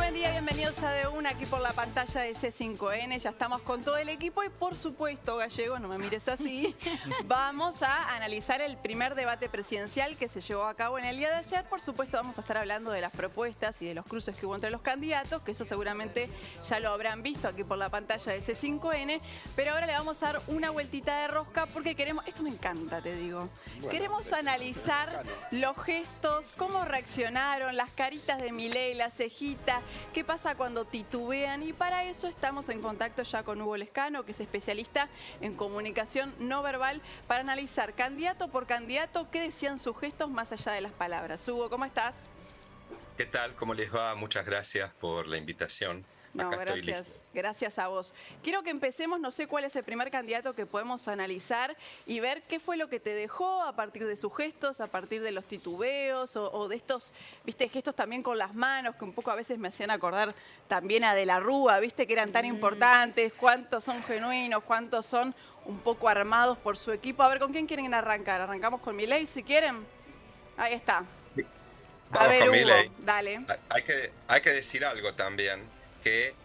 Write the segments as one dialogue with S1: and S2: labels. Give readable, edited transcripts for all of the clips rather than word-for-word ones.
S1: Buen día, bienvenidos a De Una, aquí por la pantalla de C5N. Ya estamos con todo el equipo y por supuesto, Gallego, no me mires así, vamos a analizar el primer debate presidencial que se llevó a cabo en el día de ayer. Por supuesto, vamos a estar hablando de las propuestas y de los cruces que hubo entre los candidatos, que eso seguramente ya lo habrán visto aquí por la pantalla de C5N. Pero ahora le vamos a dar una vueltita de rosca porque queremos, esto me encanta, te digo, bueno, queremos analizar los gestos, cómo reaccionaron, las caritas de Milei, la cejita. ¿Qué pasa cuando titubean? Y para eso estamos en contacto ya con Hugo Lescano, que es especialista en comunicación no verbal, para analizar candidato por candidato qué decían sus gestos más allá de las palabras. Hugo, ¿cómo estás?
S2: ¿Qué tal? ¿Cómo les va? Muchas gracias por la invitación.
S1: No, gracias. Gracias a vos. Quiero que empecemos, no sé cuál es el primer candidato que podemos analizar y ver qué fue lo que te dejó a partir de sus gestos, a partir de los titubeos o de estos, viste, gestos también con las manos que un poco a veces me hacían acordar también a De la Rúa, viste, que eran tan importantes, cuántos son genuinos, cuántos son un poco armados por su equipo. A ver, ¿con quién quieren arrancar? ¿Arrancamos con Milei si quieren? Ahí está.
S2: Vamos con Milei.
S1: Dale.
S2: Hay que decir algo también, que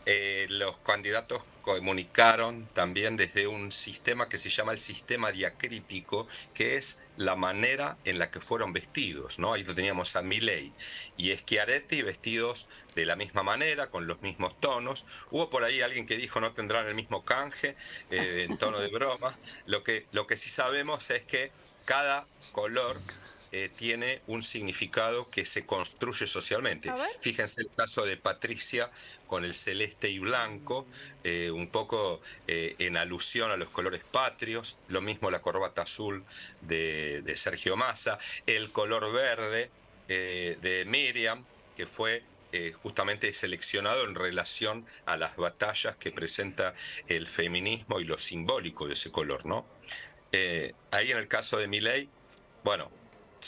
S2: los candidatos comunicaron también desde un sistema que se llama el sistema diacrítico, que es la manera en la que fueron vestidos, ¿no? Ahí lo teníamos a Milei y Schiaretti vestidos de la misma manera, con los mismos tonos. Hubo por ahí alguien que dijo no tendrán el mismo canje, en tono de broma. Lo que sí sabemos es que cada color tiene un significado que se construye socialmente. Fíjense el caso de Patricia con el celeste y blanco, un poco en alusión a los colores patrios, lo mismo la corbata azul de Sergio Massa, el color verde de Miriam, que fue justamente seleccionado en relación a las batallas que presenta el feminismo y lo simbólico de ese color, ¿no? Ahí en el caso de Milei, bueno,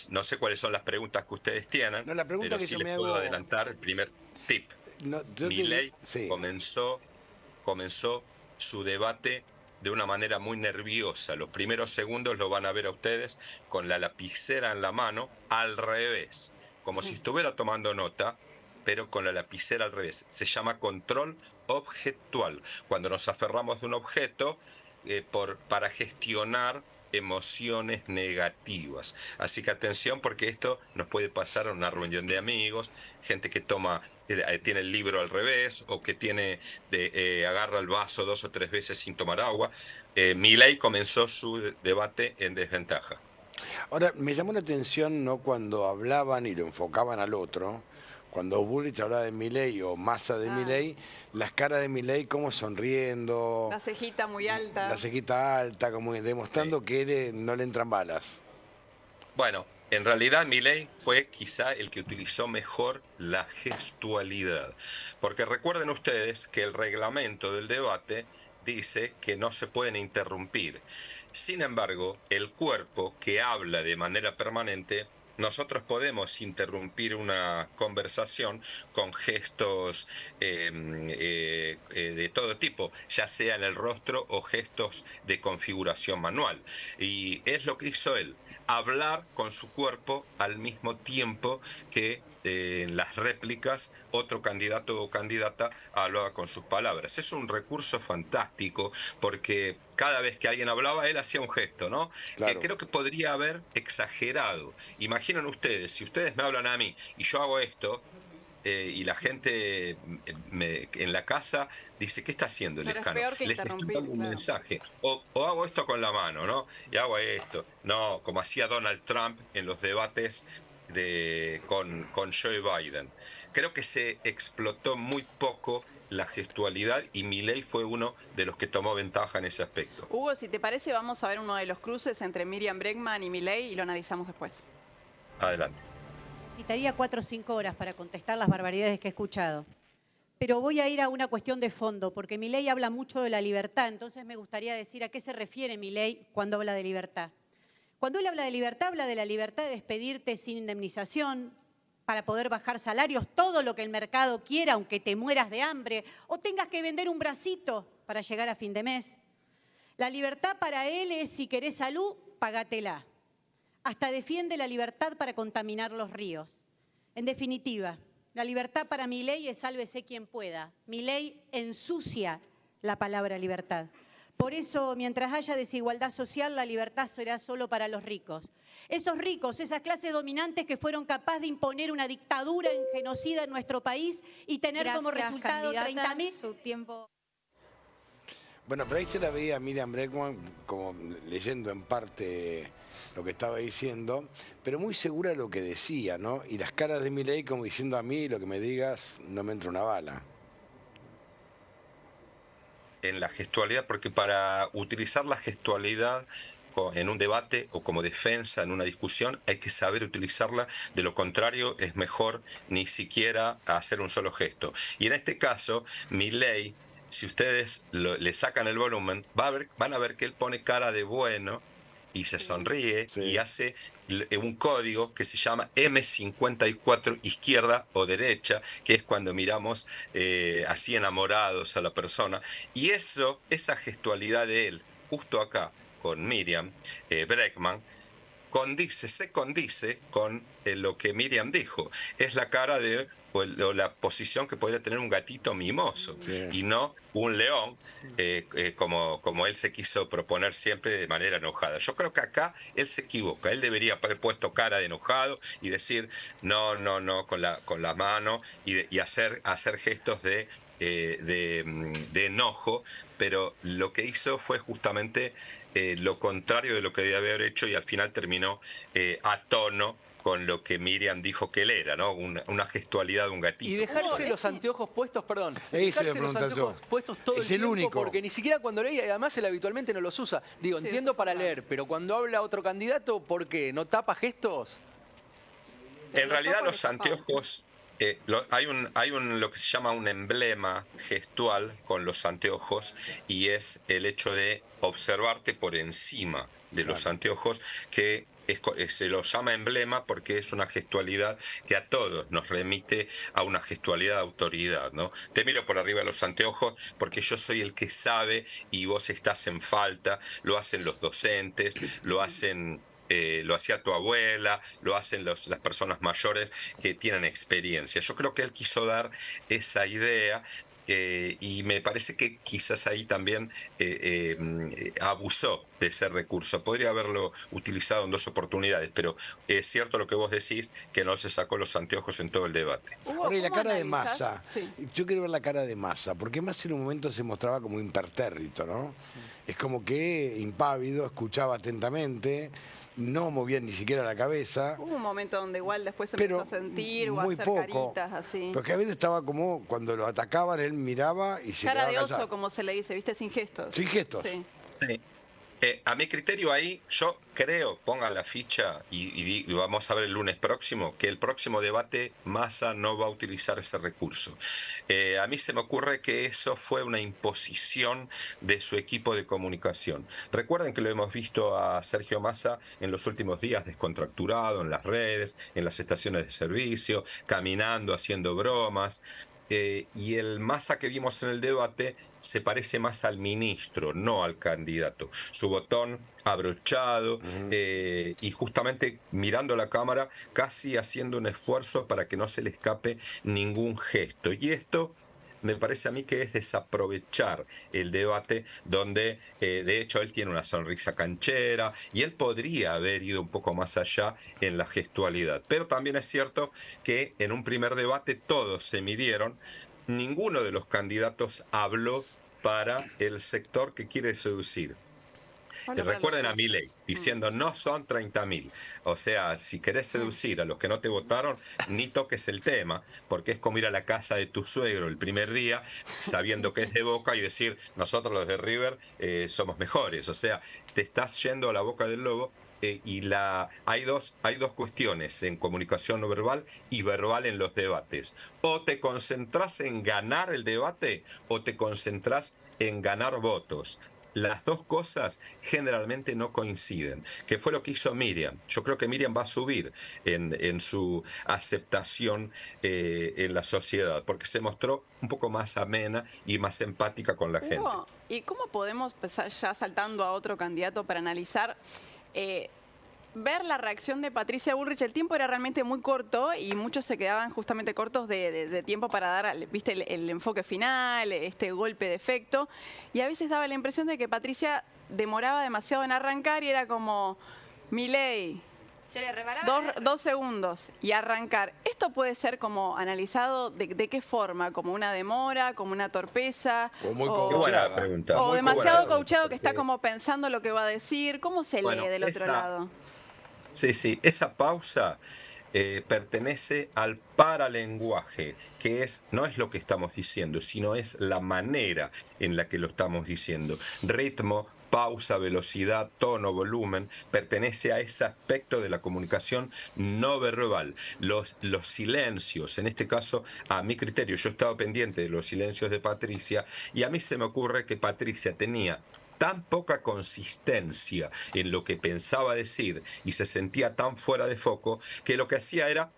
S2: no sé cuáles son las preguntas que ustedes tienen,
S3: no, la pregunta
S2: pero
S3: que
S2: sí
S3: yo
S2: les
S3: me
S2: puedo
S3: hago...
S2: adelantar el primer tip.
S3: No,
S2: Milei
S3: sí.
S2: comenzó su debate de una manera muy nerviosa. Los primeros segundos lo van a ver a ustedes con la lapicera en la mano, al revés, como si estuviera tomando nota, pero con la lapicera al revés. Se llama control objetual, cuando nos aferramos de un objeto para gestionar emociones negativas. Así que atención, porque esto nos puede pasar a una reunión de amigos, gente que tiene el libro al revés o que agarra el vaso 2 o 3 veces sin tomar agua. Milei comenzó su debate en desventaja.
S3: Ahora, me llamó la atención, ¿no?, cuando hablaban y lo enfocaban al otro, cuando Bullrich hablaba de Milei o Massa de Milei, las caras de Milei como sonriendo.
S1: La cejita muy alta.
S3: La cejita alta, como demostrando que no le entran balas.
S2: Bueno, en realidad Milei fue quizá el que utilizó mejor la gestualidad. Porque recuerden ustedes que el reglamento del debate dice que no se pueden interrumpir. Sin embargo, el cuerpo que habla de manera permanente, nosotros podemos interrumpir una conversación con gestos de todo tipo, ya sea en el rostro o gestos de configuración manual. Y es lo que hizo él, hablar con su cuerpo al mismo tiempo que en las réplicas otro candidato o candidata hablaba con sus palabras. Es un recurso fantástico porque cada vez que alguien hablaba él hacía un gesto, ¿no?
S3: Claro.
S2: Que creo que podría haber exagerado. Imaginen ustedes, si ustedes me hablan a mí y yo hago esto, y la gente en la casa dice, ¿qué está haciendo el Lescano? Les estoy dando un mensaje. O hago esto con la mano, ¿no? Y hago esto. No, como hacía Donald Trump en los debates con Joe Biden. Creo que se explotó muy poco la gestualidad y Milei fue uno de los que tomó ventaja en ese aspecto.
S1: Hugo, si te parece, vamos a ver uno de los cruces entre Miriam Bregman y Milei y lo analizamos después.
S2: Adelante.
S4: Necesitaría 4 o 5 horas para contestar las barbaridades que he escuchado. Pero voy a ir a una cuestión de fondo, porque Milei habla mucho de la libertad, entonces me gustaría decir a qué se refiere Milei cuando habla de libertad. Cuando él habla de libertad, habla de la libertad de despedirte sin indemnización, para poder bajar salarios, todo lo que el mercado quiera, aunque te mueras de hambre, o tengas que vender un bracito para llegar a fin de mes. La libertad para él es, si querés salud, pagatela. Hasta defiende la libertad para contaminar los ríos. En definitiva, La libertad para Milei es sálvese quien pueda. Milei ensucia la palabra libertad. Por eso, mientras haya desigualdad social, la libertad será solo para los ricos. Esos ricos, esas clases dominantes que fueron capaces de imponer una dictadura genocida en nuestro país y tener como resultado 30.000...
S5: Su tiempo.
S3: Bueno, pero ahí se la veía a Miriam Bregman como leyendo en parte lo que estaba diciendo, pero muy segura de lo que decía, ¿no? Y las caras de Milei como diciendo a mí, lo que me digas, no me entra una bala.
S2: En la gestualidad, porque para utilizar la gestualidad en un debate o como defensa en una discusión hay que saber utilizarla, de lo contrario es mejor ni siquiera hacer un solo gesto. Y en este caso, Milei, si ustedes le sacan el volumen, van a ver que él pone cara de bueno y se sonríe y hace un código que se llama M54, izquierda o derecha, que es cuando miramos así enamorados a la persona. Y esa gestualidad de él, justo acá, con Miriam Bregman, se condice con lo que Miriam dijo. Es la cara de o la posición que podría tener un gatito mimoso y no un león, como él se quiso proponer siempre de manera enojada. Yo creo que acá él se equivoca. Él debería haber puesto cara de enojado y decir no, con la mano y hacer gestos de enojo, pero lo que hizo fue justamente lo contrario de lo que debía haber hecho y al final terminó a tono con lo que Miriam dijo que él era, ¿no? Una gestualidad de un gatito.
S6: Y dejarse los anteojos puestos, perdón. Dejarse los anteojos puestos todo el tiempo,
S3: único.
S6: porque ni siquiera cuando lee, además él habitualmente no los usa. Digo, entiendo para leer, pero cuando habla otro candidato, ¿por qué? ¿No tapa gestos?
S2: En realidad los anteojos... hay lo que se llama un emblema gestual con los anteojos y es el hecho de observarte por encima de los anteojos, que se lo llama emblema porque es una gestualidad que a todos nos remite a una gestualidad de autoridad, ¿no? Te miro por arriba de los anteojos porque yo soy el que sabe y vos estás en falta. Lo hacen los docentes, lo hacía tu abuela, lo hacen las personas mayores que tienen experiencia. Yo creo que él quiso dar esa idea y me parece que quizás ahí también abusó de ese recurso. Podría haberlo utilizado en 2 oportunidades, pero es cierto lo que vos decís, que no se sacó los anteojos en todo el debate.
S3: Ahora, y la cara de Massa. Yo quiero ver la cara de Massa, porque Massa en un momento se mostraba como impertérrito, ¿no? Es como que impávido, escuchaba atentamente, no movía ni siquiera la cabeza.
S1: Hubo un momento donde igual después se empezó a sentir o a hacer caritas así.
S3: Porque a veces estaba como, cuando lo atacaban, él miraba y se
S1: cara de oso,
S3: callado.
S1: como se le dice, ¿viste? Sin gestos.
S3: Sin gestos.
S1: Sí.
S2: Sí. A mi criterio ahí, yo creo, pongan la ficha y vamos a ver el lunes próximo, que el próximo debate Massa no va a utilizar ese recurso. A mí se me ocurre que eso fue una imposición de su equipo de comunicación. Recuerden que lo hemos visto a Sergio Massa en los últimos días descontracturado en las redes, en las estaciones de servicio, caminando, haciendo bromas. Y el Massa que vimos en el debate se parece más al ministro, no al candidato. Su botón abrochado y justamente mirando la cámara, casi haciendo un esfuerzo para que no se le escape ningún gesto. Y esto me parece a mí que es desaprovechar el debate donde de hecho él tiene una sonrisa canchera y él podría haber ido un poco más allá en la gestualidad. Pero también es cierto que en un primer debate todos se midieron, ninguno de los candidatos habló para el sector que quiere seducir. Recuerden a Milei diciendo no son 30.000. O sea, si querés seducir a los que no te votaron, ni toques el tema, porque es como ir a la casa de tu suegro el primer día, sabiendo que es de Boca y decir nosotros los de River somos mejores. O sea, te estás yendo a la boca del lobo. Hay dos cuestiones en comunicación no verbal y verbal en los debates. O te concentrás en ganar el debate o te concentrás en ganar votos. Las dos cosas generalmente no coinciden, que fue lo que hizo Miriam. Yo creo que Miriam va a subir en su aceptación en la sociedad, porque se mostró un poco más amena y más empática con la gente.
S1: ¿Y cómo podemos, ya saltando a otro candidato, para analizar ver la reacción de Patricia Bullrich. El tiempo era realmente muy corto y muchos se quedaban justamente cortos de tiempo para dar, viste, el enfoque final, este golpe de efecto. Y a veces daba la impresión de que Patricia demoraba demasiado en arrancar y era como, Milei,
S5: Se le reparaba.
S1: 2 segundos y arrancar. ¿Esto puede ser como analizado de qué forma? ¿Como una demora, como una torpeza?
S3: O muy
S2: Qué
S3: coachada.
S2: buena pregunta.
S1: O
S2: Muy
S1: demasiado
S2: buena
S1: coachado que está
S2: porque-
S1: como pensando lo que va a decir. ¿Cómo se
S2: Bueno,
S1: lee del otro
S2: esa-
S1: lado?
S2: Sí, esa pausa pertenece al paralenguaje, que no es lo que estamos diciendo, sino es la manera en la que lo estamos diciendo. Ritmo, pausa, velocidad, tono, volumen, pertenece a ese aspecto de la comunicación no verbal. Los silencios, en este caso, a mi criterio, yo estaba pendiente de los silencios de Patricia y a mí se me ocurre que Patricia tenía tan poca consistencia en lo que pensaba decir y se sentía tan fuera de foco que lo que hacía era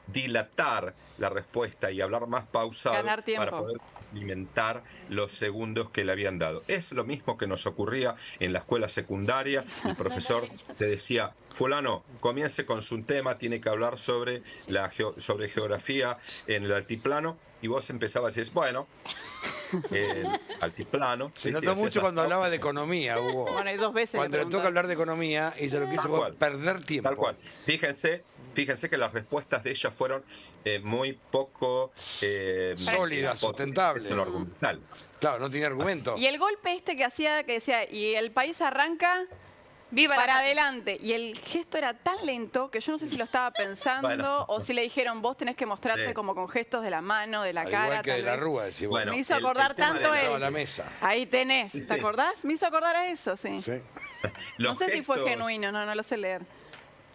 S2: dilatar la respuesta y hablar más pausado
S1: Ganar tiempo.
S2: para poder alimentar los segundos que le habían dado. Es lo mismo que nos ocurría en la escuela secundaria. El profesor te decía, fulano, comience con su tema, tiene que hablar sobre sobre geografía en el altiplano, y vos empezabas y decís, bueno, altiplano.
S3: Se
S2: ¿sí?
S3: notó
S2: Te hacías
S3: mucho cuando
S2: esas
S3: hablaba de economía, Hugo.
S1: Bueno, hay 2 veces.
S3: Cuando le toca hablar de economía, ella lo que hizo
S2: Tal
S3: fue
S2: cual.
S3: perder tiempo.
S2: Tal cual. Fíjense que las respuestas de ella fueron muy poco
S3: Sólidas, sustentables.
S2: en lo argumental.
S3: Claro, no tiene argumento.
S1: Y el golpe este que hacía, que decía, y el país arranca
S5: Viva
S1: para
S5: la
S1: adelante. Y el gesto era tan lento que yo no sé si lo estaba pensando
S2: Bueno.
S1: o si le dijeron, vos tenés que mostrarte
S2: Sí.
S1: como con gestos de la mano, de la
S3: Al
S1: cara.
S3: igual que
S1: tal
S3: de la
S1: vez.
S3: Rúa, decís vos.
S2: Bueno,
S1: Me hizo
S2: el
S1: acordar
S2: tema
S1: tanto
S2: de
S1: él.
S3: No, la mesa.
S1: Ahí tenés,
S2: Sí,
S1: ¿te
S2: sí.
S1: acordás? Me hizo acordar a eso, sí.
S3: Sí.
S1: No
S2: Los
S1: sé si fue
S2: gestos-
S1: genuino, no lo sé leer.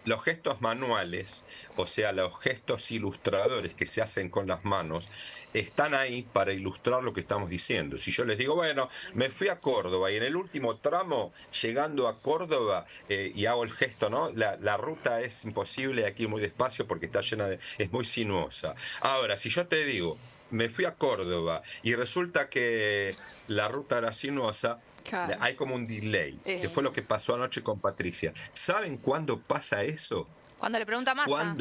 S2: Los gestos manuales, o sea, los gestos ilustradores que se hacen con las manos, están ahí para ilustrar lo que estamos diciendo. Si yo les digo, bueno, me fui a Córdoba y en el último tramo, llegando a Córdoba, y hago el gesto, ¿no? La ruta es imposible, aquí muy despacio porque está llena es muy sinuosa. Ahora, si yo te digo, me fui a Córdoba y resulta que la ruta era sinuosa,
S1: Claro.
S2: hay como un delay, que
S1: Eso.
S2: fue lo que pasó anoche con Patricia. ¿Saben cuándo pasa eso?
S5: Cuando le pregunta Massa.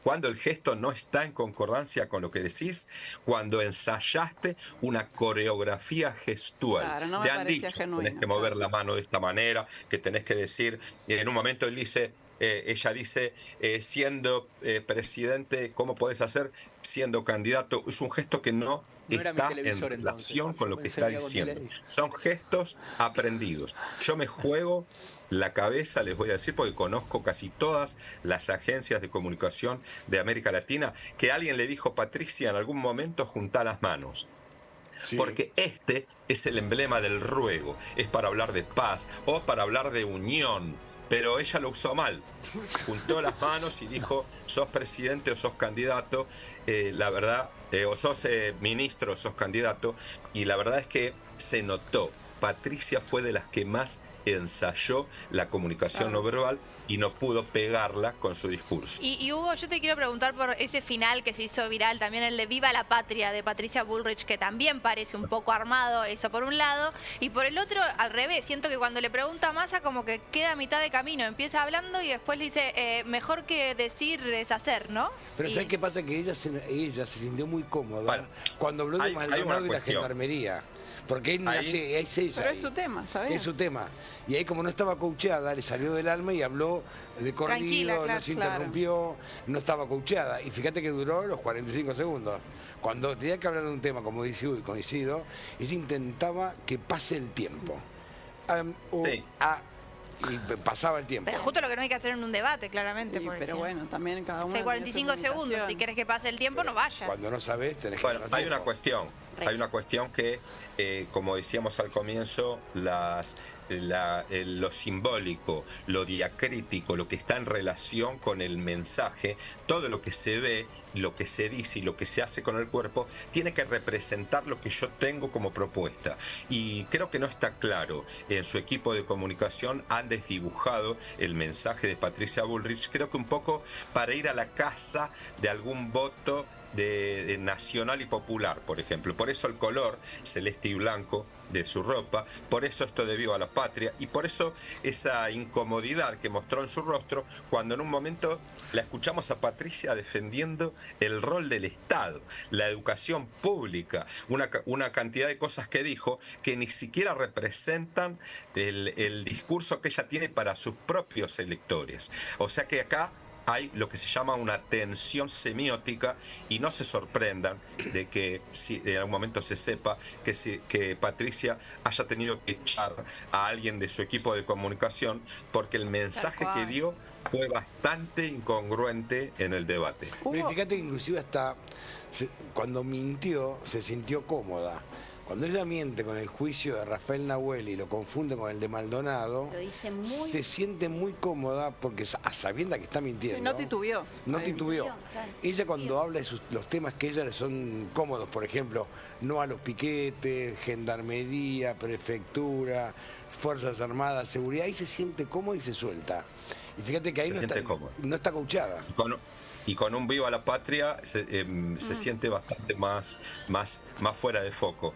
S2: Cuando el gesto no está en concordancia con lo que decís, cuando ensayaste una coreografía gestual.
S1: Claro, no me
S2: Te han
S1: parecía
S2: dicho,
S1: genuino,
S2: tenés que mover
S1: claro.
S2: la mano de esta manera, que tenés que decir, en un momento ella dice, siendo presidente, ¿cómo podés hacer siendo candidato? Es un gesto que no
S6: era mi
S2: está en
S6: televisor, entonces.
S2: relación con lo
S6: Me
S2: que está
S6: enseña con
S2: diciendo.
S6: delay.
S2: Son gestos aprendidos. Yo me juego la cabeza, les voy a decir, porque conozco casi todas las agencias de comunicación de América Latina, que alguien le dijo, Patricia, en algún momento juntá las manos.
S3: Sí.
S2: Porque este es el emblema del ruego, es para hablar de paz o para hablar de unión. Pero ella lo usó mal, juntó las manos y dijo, sos presidente o sos candidato, la verdad, o sos ministro o sos candidato, y la verdad es que se notó, Patricia fue de las que más ensayó la comunicación no verbal y no pudo pegarla con su discurso.
S5: Y Hugo, yo te quiero preguntar por ese final que se hizo viral, también el de Viva la Patria de Patricia Bullrich, que también parece un poco armado, eso por un lado, y por el otro, al revés, siento que cuando le pregunta a Massa como que queda a mitad de camino, empieza hablando y después le dice, mejor que decir es hacer, ¿no?
S3: Pero
S5: Y-
S3: ¿sabes qué pasa? Que ella se sintió muy cómoda
S2: Bueno,
S3: cuando habló de
S2: hay una
S3: Maldonado y la
S2: cuestión.
S3: gendarmería. Porque él
S2: Ahí-
S3: es ella.
S1: Pero es
S3: ahí.
S1: su tema, está bien.
S3: Es su tema. Y ahí como no estaba coacheada, le salió del alma y habló de corrido,
S5: Tranquila,
S3: no
S5: claro,
S3: se
S1: claro.
S3: interrumpió, no estaba coacheada. Y fíjate que duró los 45 segundos. Cuando tenía que hablar de un tema, como dice Uy, coincido, ella intentaba que pase el tiempo.
S2: Sí.
S3: Y pasaba el tiempo.
S5: Pero justo lo que no hay que hacer en un debate, claramente.
S1: Sí,
S5: porque
S1: pero
S5: si no-
S1: bueno, también cada uno.
S5: Hay
S1: tiene su
S5: 45 segundos, si
S1: limitación.
S5: querés que pase el tiempo, no vayas.
S3: Cuando no sabes, tenés que
S2: Bueno,
S3: ganar
S2: hay una
S3: tiempo.
S2: cuestión.
S5: Re.
S2: Hay una cuestión que, como decíamos al comienzo, lo simbólico, lo diacrítico, lo que está en relación con el mensaje, todo lo que se ve, lo que se dice y lo que se hace con el cuerpo, tiene que representar lo que yo tengo como propuesta. Y creo que no está claro. En su equipo de comunicación han desdibujado el mensaje de Patricia Bullrich, creo que un poco para ir a la casa de algún voto de nacional y popular, por ejemplo. Por eso el color celeste y blanco de su ropa, por eso esto de Viva la patria, y por eso esa incomodidad que mostró en su rostro cuando en un momento la escuchamos a Patricia defendiendo el rol del Estado, la educación pública, una cantidad de cosas que dijo que ni siquiera representan el discurso que ella tiene para sus propios electores. O sea que acá hay lo que se llama una tensión semiótica, y no se sorprendan de que si en algún momento se sepa que Patricia haya tenido que echar a alguien de su equipo de comunicación porque el mensaje que dio fue bastante incongruente en el debate.
S3: Pero fíjate que inclusive hasta cuando mintió se sintió cómoda. Cuando ella miente con el juicio de Rafael Nahuel y lo confunde con el de Maldonado, se siente muy cómoda porque a sabienda que está mintiendo.
S1: No titubeó.
S3: No titubeó. Ella cuando habla de los temas que a ella le son cómodos, por ejemplo, no a los piquetes, gendarmería, prefectura, Fuerzas Armadas, seguridad, ahí se siente cómoda y se suelta. Y fíjate que ahí no está coachada.
S2: Y con un viva la patria se siente bastante más fuera de foco.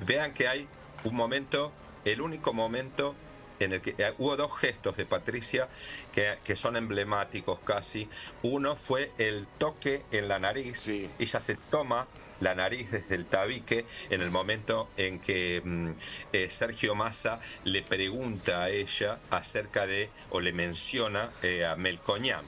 S2: Vean que hay un momento, el único momento en el que hubo dos gestos de Patricia que son emblemáticos casi. Uno fue el toque en la nariz. Sí. Ella se toma la nariz desde el tabique en el momento en que Sergio Massa le pregunta a ella acerca de, o le menciona a Melconian.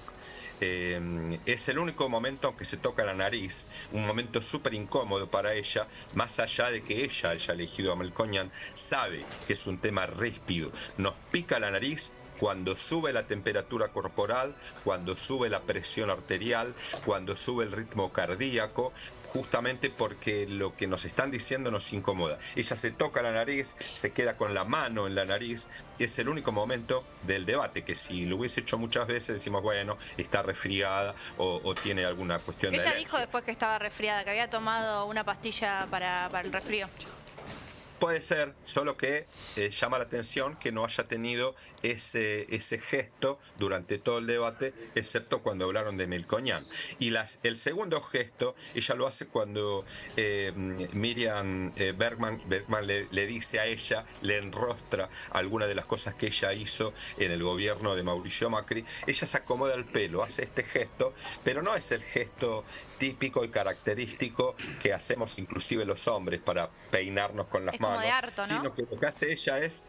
S2: Es el único momento en que se toca la nariz, un momento súper incómodo para ella, más allá de que ella haya elegido a Melconian, sabe que es un tema ríspido, nos pica la nariz cuando sube la temperatura corporal, cuando sube la presión arterial, cuando sube el ritmo cardíaco, justamente porque lo que nos están diciendo nos incomoda. Ella se toca la nariz, se queda con la mano en la nariz. Es el único momento del debate que si lo hubiese hecho muchas veces decimos, bueno, está resfriada o tiene alguna cuestión de
S5: Ella
S2: alergia.
S5: dijo después que estaba resfriada, que había tomado una pastilla para el resfrío.
S2: Puede ser, solo que llama la atención que no haya tenido ese gesto durante todo el debate, excepto cuando hablaron de Melconian. Y el segundo gesto, ella lo hace cuando Miriam Bregman le dice a ella, le enrostra alguna de las cosas que ella hizo en el gobierno de Mauricio Macri. Ella se acomoda el pelo, hace este gesto, pero no es el gesto típico y característico que hacemos inclusive los hombres para peinarnos con las manos.
S5: De harto, ¿no?
S2: Sino que lo que hace ella es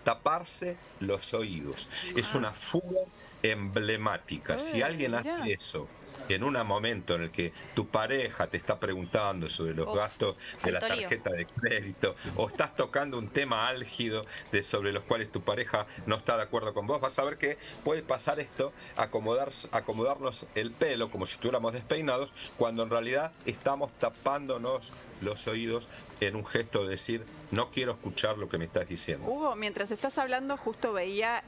S2: taparse los oídos. Es una fuga emblemática. Si alguien hace eso en un momento en el que tu pareja te está preguntando sobre los gastos de la tarjeta de crédito, o estás tocando un tema álgido sobre los cuales tu pareja no está de acuerdo con vos, vas a ver que puede pasar esto, acomodarnos el pelo como si estuviéramos despeinados, cuando en realidad estamos tapándonos los oídos en un gesto de decir, no quiero escuchar lo que me estás diciendo.
S1: Hugo, mientras estás hablando, justo veía,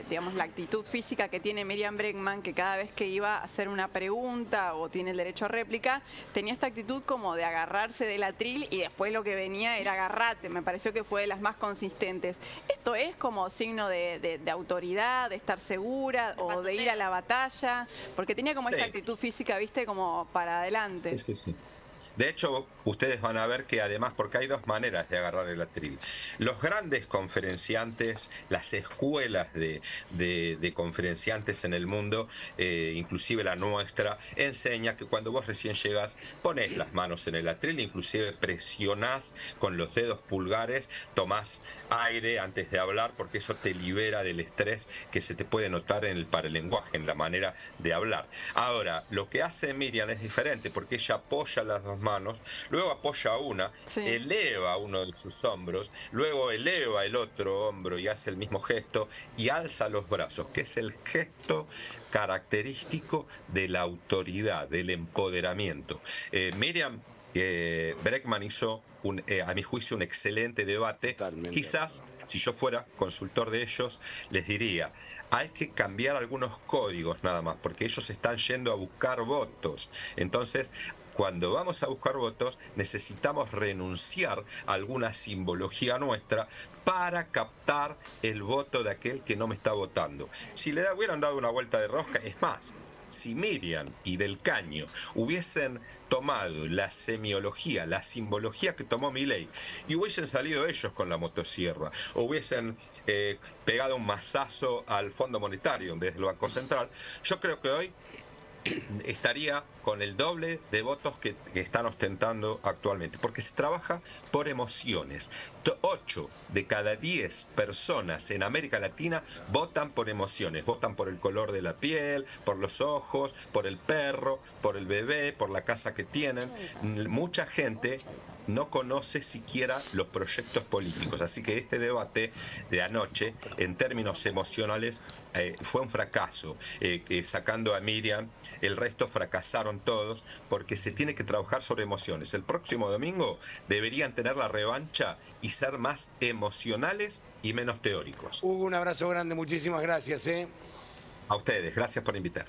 S1: digamos, la actitud física que tiene Miriam Bregman, que cada vez que iba a hacer una pregunta o tiene el derecho a réplica, tenía esta actitud como de agarrarse del atril y después lo que venía era agarrate. Me pareció que fue de las más consistentes. ¿Esto es como signo de autoridad, de estar segura o de ir a la batalla? Porque tenía como esta actitud física, viste, como para adelante.
S2: Sí. De hecho, ustedes van a ver que además, porque hay dos maneras de agarrar el atril. Los grandes conferenciantes, las escuelas de conferenciantes en el mundo, inclusive la nuestra, enseña que cuando vos recién llegás, ponés las manos en el atril, inclusive presionás con los dedos pulgares, tomás aire antes de hablar, porque eso te libera del estrés que se te puede notar en el paralenguaje, en la manera de hablar. Ahora, lo que hace Miriam es diferente, porque ella apoya las dos manos, luego apoya una, eleva uno de sus hombros, luego eleva el otro hombro y hace el mismo gesto y alza los brazos, que es el gesto característico de la autoridad, del empoderamiento. Miriam Bregman hizo, a mi juicio, un excelente debate. Totalmente. Quizás, si yo fuera consultor de ellos, les diría, hay que cambiar algunos códigos nada más, porque ellos están yendo a buscar votos. Entonces, cuando vamos a buscar votos, necesitamos renunciar a alguna simbología nuestra para captar el voto de aquel que no me está votando. Si le hubieran dado una vuelta de rosca, es más, si Miriam y Del Caño hubiesen tomado la semiología, la simbología que tomó Milei, y hubiesen salido ellos con la motosierra, o hubiesen pegado un mazazo al Fondo Monetario desde el Banco Central, yo creo que hoy estaría con el doble de votos que están ostentando actualmente, porque se trabaja por emociones. 8 de cada 10 personas en América Latina votan por emociones, votan por el color de la piel, por los ojos, por el perro, por el bebé, por la casa que tienen. Mucha gente no conoce siquiera los proyectos políticos. Así que este debate de anoche, en términos emocionales, fue un fracaso. Sacando a Miriam, el resto fracasaron todos, porque se tiene que trabajar sobre emociones. El próximo domingo deberían tener la revancha y ser más emocionales y menos teóricos.
S3: Hugo, un abrazo grande, muchísimas gracias.
S2: A ustedes, gracias por invitar.